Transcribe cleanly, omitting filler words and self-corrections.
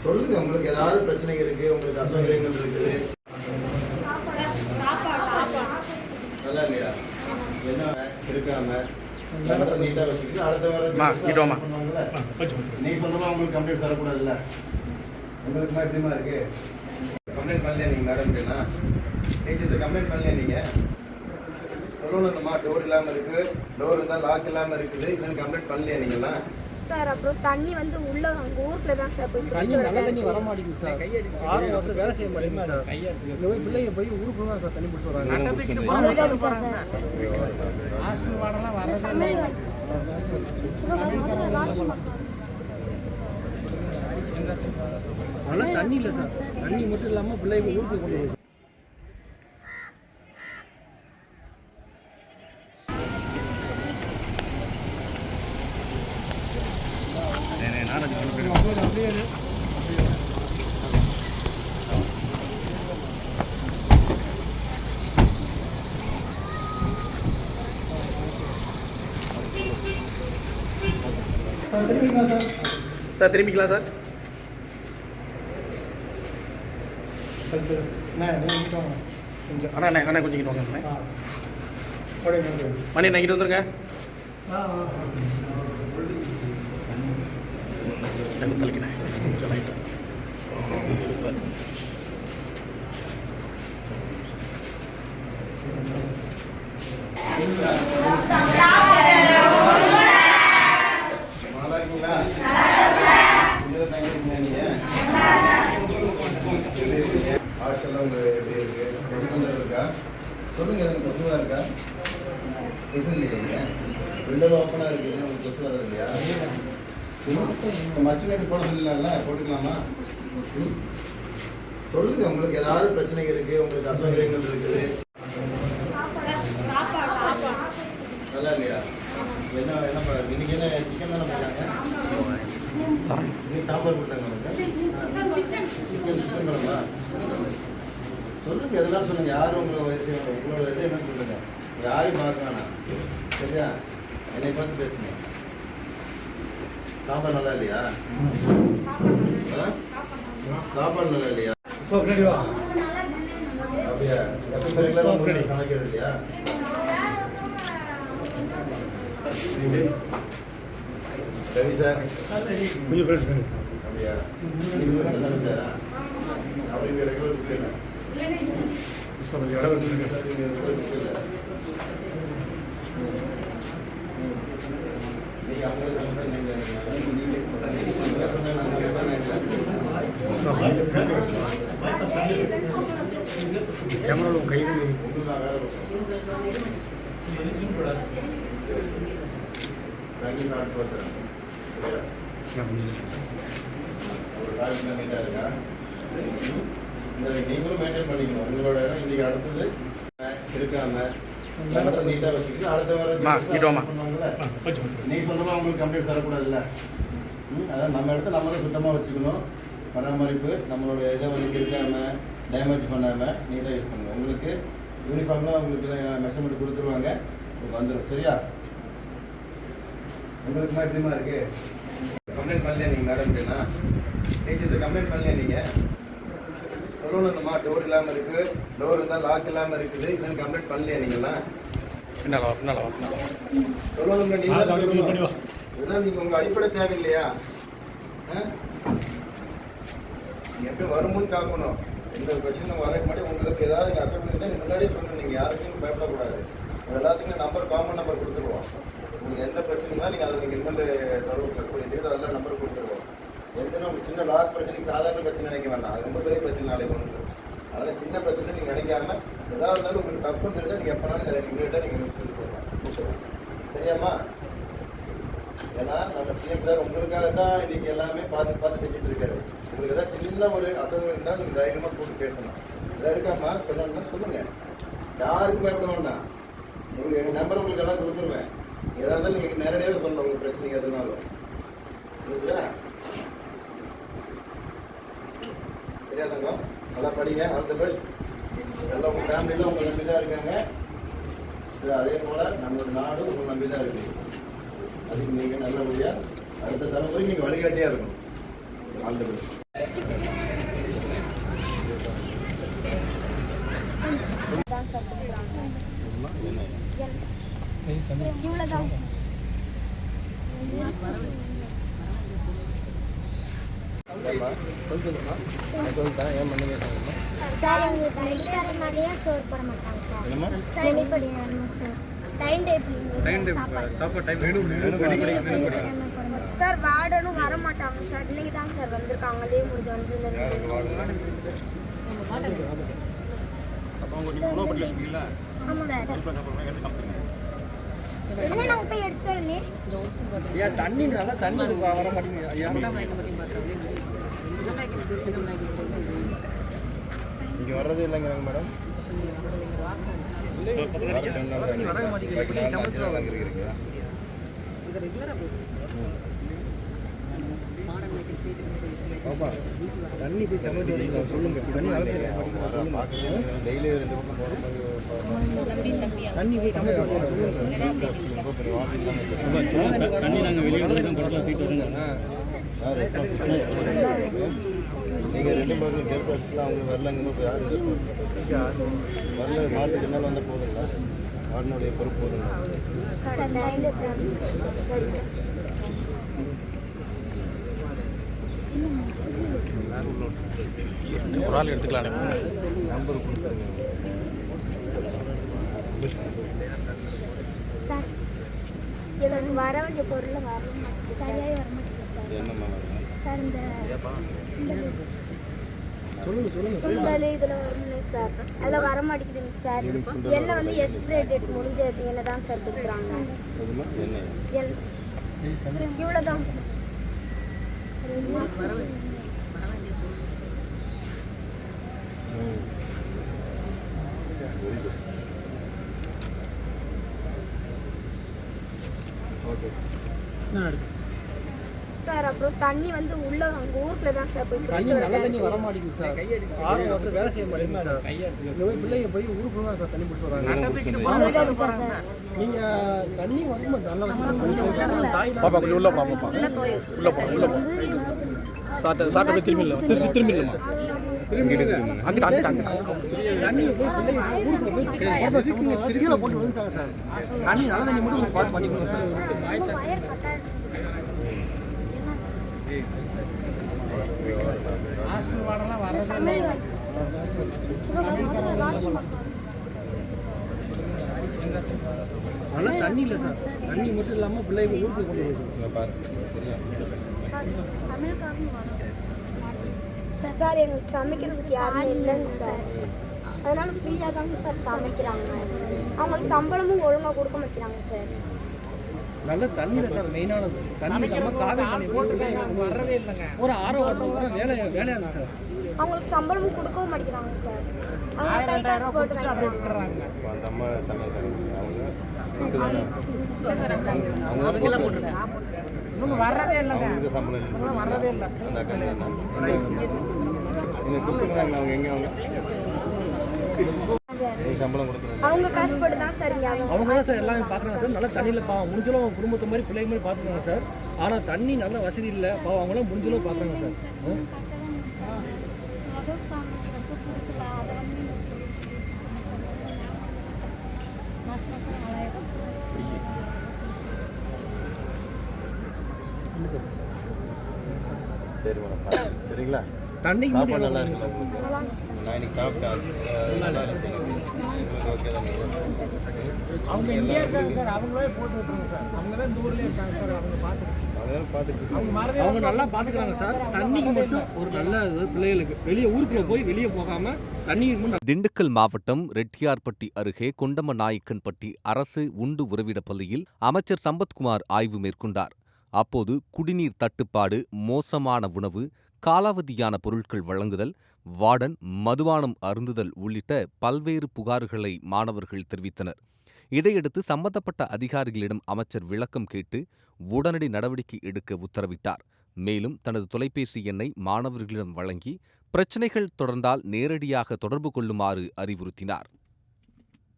சொல்லுங்க, உங்களுக்கு ஏதாவது பிரச்சனை இருக்கு, உங்களுக்கு அசௌகரியங்கள் இருக்குது, நல்லா இல்லையா? என்ன இருக்காம நீட்டா வச்சுக்கிட்டு அடுத்த வாரம் நீ சொந்தமா உங்களுக்கு கம்ப்ளைண்ட் தரக்கூடாதுல்ல? உங்களுக்குமா எப்படிமா இருக்கு? கம்ப்ளைண்ட் பண்ணலையா நீங்க மேடம்னா? டீச்சர்கிட்ட கம்ப்ளைண்ட் பண்ணலையா நீங்க? சொல்லணும்மா, டோர் இல்லாமல் இருக்கு, டோர் இருந்தால் லாக் இல்லாமல் இருக்குது, இதுன்னு கம்ப்ளைண்ட் பண்ணலையா நீங்களாம்? சார் அப்புறம் தண்ணி வந்து உள்ள அங்க ஊருக்குள்ள தான் சார் போய் தண்ணி நல்ல தண்ணி வர மாட்டேங்குது சார். ஆர்வம் வந்து வேலை செய்ய மாட்டேங்குது சார். இந்த போய் பிள்ளைங்க போய் ஊருக்குள்ள தான் சார் தண்ணி பிடிச்சி வராங்க. நல்ல தண்ணி இல்லை சார். தண்ணி மட்டும் இல்லாமல் பிள்ளைங்க ஊருக்கு கொண்டு போய் சார் திரும்பிக்கலாம் சார். அண்ணா அண்ணா கொஞ்சம் கிட்ட வாங்க மணி என்ன கிட்ட வந்துருங்க. தலைக்கிறேன் கொஞ்சம் லைட்டாக. சொல்லுங்க, எனக்கு கொசு இருக்கா? கொசு இல்லையா? விண்டோ ஓப்பனாக இருக்குது, உங்களுக்கு கொசு வர்றது இல்லையா? மச்சு நைட்டு போட சொல்லலாம்ல, போட்டுக்கலாமா? சொல்லுங்க, உங்களுக்கு ஏதாவது பிரச்சனை இருக்கு, உங்களுக்கு அசௌகரியங்கள் இருக்குது, நல்லா இல்லையா? என்ன என்ன இன்னைக்கு என்ன சிக்கன் தானே போட்டாங்க? இன்னைக்கு சாம்பார் கொடுத்தாங்க உங்களுக்கு? சிக்கன் குழம்பா? சொல்லுங்க, எதெல்லாம் சொல்லுங்க. யாரும் உங்களோட இது என்னன்னு சொல்லுங்க. யாரையும் பார்க்கணும், சரியா? என்னை பார்த்து பேசுங்க. சாப்பாடு நல்லா இல்லையா? சாப்பாடு நல்லா இல்லையா? அப்படியா? எப்போ ரெகுலராக கணக்கிறது இல்லையா? ரவி சார் அப்படியா? சாரா அப்படி ரெகுலர் இல்லை. கேமரா கை இருக்கா? நீங்களும் மெயின்டைன் பண்ணிக்கணும் உங்களோட இடம். இன்னைக்கு அடுத்தது இருக்காம நீட்டாக வச்சுக்கிட்டு அடுத்த வாரம் நீ சொந்தமாக உங்களுக்கு கம்ப்ளைண்ட் தரக்கூடாதுல்ல? அதான் நம்ம இடத்த நம்ம தான் சுத்தமாக வச்சுக்கணும். பராமரிப்பு நம்மளோட இதை வந்து இருக்காமல் டேமேஜ் பண்ணாமல் நீட்டாக யூஸ் பண்ணுங்கள். உங்களுக்கு யூனிஃபார்ம்லாம் உங்களுக்கு மெஷர்மெண்ட் கொடுத்துருவாங்க, உங்களுக்கு வந்துடும், சரியா? உங்களுக்குமா எப்படிமா இருக்கு? கம்ப்ளைண்ட் பண்ணலையா நீங்கள் மேடம்னா? டீச்சர்கிட்ட கம்ப்ளைண்ட் பண்ணலையா நீங்கள்? சொல்லணும்மா, டோர் இல்லாமல் இருக்குது, டோர் இருந்தால் லாக் இல்லாமல் இருக்குது, இதுன்னு கம்ப்ளைண்ட் பண்ணலையா நீங்களாம்? சொல்லணுங்க, நீங்கள் சொல்லணும். இதெல்லாம் நீங்கள் உங்கள் அடிப்படை தேவை இல்லையா? நீங்கள் எப்படி வருமுன்னு காக்கணும். எந்த பிரச்சனை வரக்கு முன்னாடி உங்களுக்கு ஏதாவது அசைட் இருந்தால் முன்னாடியே சொல்லணும். நீங்கள் யாருக்கும் பயப்படக்கூடாது. எல்லாத்துக்குமே நம்பர், காமன் நம்பர் கொடுத்துருவோம். உங்களுக்கு எந்த பிரச்சனை தான் நீங்கள் அதில் நீங்கள் இனிமேல் தொடர்பு கற்கக்கூடிய அதெல்லாம் நம்பர் கொடுத்துருவோம். எதுனா உங்களுக்கு சின்ன லாக் பிரச்சனைக்கு சாதாரண பிரச்சனை நினைக்க வேண்டாம், அது ரொம்ப பெரிய பிரச்சனை நாளைக்கு ஒன்று. அதனால் சின்ன பிரச்சனை நீங்கள் நினைக்காம எதாவது இருந்தாலும் உங்களுக்கு தப்புன்னு தெரிஞ்சால் நீங்கள் எப்போனாலும் அதை இமீடியட்டாக நீங்கள் சொல்லி சொல்லலாம், தெரியாமா? ஏன்னா நம்ம சிஎம் சார் உங்களுக்காக தான் இன்றைக்கி எல்லாமே பார்த்து செஞ்சுட்டு இருக்காரு. உங்களுக்கு ஏதாவது சின்ன ஒரு அசௌகரியம் இருந்தால் நீங்கள் தைரியமாக கூப்பிட்டு பேசணும். இதாக இருக்காமா சொல்லணும்னா சொல்லுங்கள், யாருக்கும் பயப்பட வேண்டாம். உங்களுக்கு எங்கள் நம்பர் உங்களுக்கு எல்லாம் கொடுத்துருவேன். எதாக இருந்தாலும் நீங்கள் நேரடியாக சொல்லணும், உங்கள் பிரச்சனைக்கு எதுனாலும். புரியுதா? தெரியாதங்க, நல்லா படிங்க, ஆல் தி பெஸ்ட். எல்லாம் உங்கள் ஃபேமிலியில் உங்களை நம்பி தான் இருக்காங்க. அதே போல் நம்மளோட நாடும் உங்களை நம்பி தான் இருக்குது. அதுக்கு நீங்கள் நல்லபடியாக அடுத்த தலைமுறைக்கு நீங்கள் வழிகாட்டியாக இருக்கணும். All the best. இவ்வளோதான் சார் எங்களுக்கு மெடிக்கார மாதிரியே ஸ்டோர் போட மாட்டாங்க சார். மெனிப்படி சார் டைம் சார் வார்டனும் வர மாட்டாங்க சார். இன்னைக்கு தான் சார் வந்திருக்காங்க. லீவ் முடிஞ்சு வந்து ஆமாம் சார். என்ன நாங்கள் போய் எடுத்துக்கோங்க. ஏன் தண்ணி நல்லா தண்ணி வர மாட்டேங்குது ஐயா. இங்கே வர்றதே இல்லைங்கிறாங்க மேடம். தண்ணி போய் சமைச்சு சொல்லுங்க. டெய்லி 2 பக்கம் போகிற தண்ணி போய் சமைச்சு தண்ணி நாங்கள் வெளியே வந்து தான் கொடுக்கலாம் சீட்டு வருங்க. நீங்கள் 2 பேரும் கேட் வச்சுக்கலாம். அவங்க வரலங்கன்னு இப்போ யாரும் வரல. மாதத்துக்கு என்னால் வந்தால் போதுங்களா? வார்டனுடைய பொறுப்பு போதுங்களா? ஒரு ஆள் எடுத்துக்கலாம். நம்பர் கொடுத்துருங்க. சார் எனக்கு வர வேண்டிய பொருள் வர மாட்டேங்குது. சரியாகவே வர மாட்டேங்குது சார். என்னம்மா வரணும்? சார் இந்த சுண்டல் இதில் வரும்ல சார், அதில் வர மாட்டேங்குதுங்க சார். எண்ணெய் வந்து எக்ஸ்பிரே டேட் முடிஞ்ச எண்ணெய் தான் சார் கொடுக்குறாங்க. அதுமா என்ன? இவ்வளோதான் sir. Very good. Okay sir அப்புறம் தண்ணி வந்து உள்ள அங்கே ஊருக்குள்ள தான் சார் போய் தண்ணி குடிச்சிட்டு நல்ல தண்ணி வராங்க. வர மாட்டேங்குது சார். ஆர்வம் வாட்டர் வேலை செய்ய மாட்டேங்குது சார். இந்த போய் பிள்ளைங்க போய் ஊருக்குள்ள தான் சார் தண்ணி பிடிச்சி வராங்க. நீங்க தண்ணி வந்து நல்ல பாப்பா கொஞ்சம் உள்ள போப்பா. உள்ள போ. சாட்டை போய் திரும்பி இல்லை. சரி திரும்பி இல்லைம்மா. அங்கிட்ட தண்ணி போய் பிள்ளைங்க ஊருக்குள்ள போய் கீழே போட்டு வந்துட்டாங்க சார். தண்ணி நல்ல தண்ணி மட்டும் பார்த்து பண்ணிக்கணும் சார். வயர் கட்டாக நல்ல தண்ணி இல்லை சார். தண்ணி மட்டும் இல்லாமல் பிள்ளைங்க ஊருக்கு கொண்டு போய் சார் எங்களுக்கு சமைக்கிறதுக்கு யாருமே இல்லைங்க சார். அதனால ஃப்ரீயாக தாங்க சார் சமைக்கிறாங்க. அவங்களுக்கு சம்பளமும் ஒழுங்காக கொடுக்க மாட்டேங்கிறாங்க சார். நல்ல தண்ணியில் சார் மெயினானது தண்ணி இல்லாமல் காவேரி தண்ணி வரவே இல்லைங்க. ஒரு ஆர்வம் வாட்டர் வேலையாக இருக்கு சார். அவங்களுக்கு சம்பளமும் கொடுக்கவும் மாட்டேங்கிறாங்க சார். அவங்க கை காசு போட்டு வாங்கிக்கிறாங்க. அந்த அம்மா சமையல்காரங்க அவங்க சீட்டு தானே வரவே இல்லைங்க. அவங்களுக்கு சம்பளம் இல்லைன்னு வரவே இல்லை. அந்த அக்கா நீங்கள் கொடுத்துருந்தாங்க. அவங்க எங்கே அவங்க சம்பளம் கொடுத்துருங்க. அவங்க காசு போட்டு தான் சார் இங்கே அவங்க தான் சார் எல்லாமே பார்க்குறாங்க சார். நல்லா தண்ணியில் பாவம் முடிஞ்சளவு அவங்க குடும்பத்தை மாதிரி பிள்ளைங்க மாதிரி பார்த்துருக்காங்க சார். ஆனால் தண்ணி நல்ல வசதி இல்லை பாவம். அவங்களாம் முடிஞ்சளவு பார்க்குறாங்க சார். சரி மேடம், சரிங்களா? தண்ணிக்கு சாப்பாடு நல்லா இருக்குல்ல உங்களுக்கு? நான் இன்னைக்கு சாப்பிட்டேன். நல்லா இருந்துச்சு எனக்கு. ஓகே தான். அவங்க இங்கே இருக்காங்க சார். அவங்களே போட்டு விட்டுருங்க சார். அவங்க தான் இந்த ஊர்லேயே இருக்காங்க சார். அவங்க பார்த்துட்டு அவங்க நல்லா பார்த்துக்கிறாங்க சார். தண்ணிக்கு மட்டும் ஒரு நல்ல பிள்ளைகளுக்கு வெளியே ஊருக்குள்ள போய் வெளியே போகாமல் தண்ணிக்கு மட்டும். திண்டுக்கல் மாவட்டம் ரெட்டியார்பட்டி அருகே கொண்டமநாயக்கன்பட்டி அரசு உண்டு உறைவிடப் பள்ளியில் அமைச்சர் சம்பத்குமார் ஆய்வு மேற்கொண்டார். அப்போது குடிநீர் தட்டுப்பாடு, மோசமான உணவு, காலாவதியான பொருட்கள் வழங்குதல், வார்டன் மதுபானம் அருந்துதல் உள்ளிட்ட பல்வேறு புகார்களை மாணவர்கள் தெரிவித்தனர். இதையடுத்து சம்பந்தப்பட்ட அதிகாரிகளிடம் அமைச்சர் விளக்கம் கேட்டு உடனடி நடவடிக்கை எடுக்க உத்தரவிட்டார். மேலும் தனது தொலைபேசி எண்ணை மாணவர்களிடம் வழங்கி பிரச்சினைகள் தொடர்ந்தால் நேரடியாக தொடர்பு கொள்ளுமாறு அறிவுறுத்தினார்.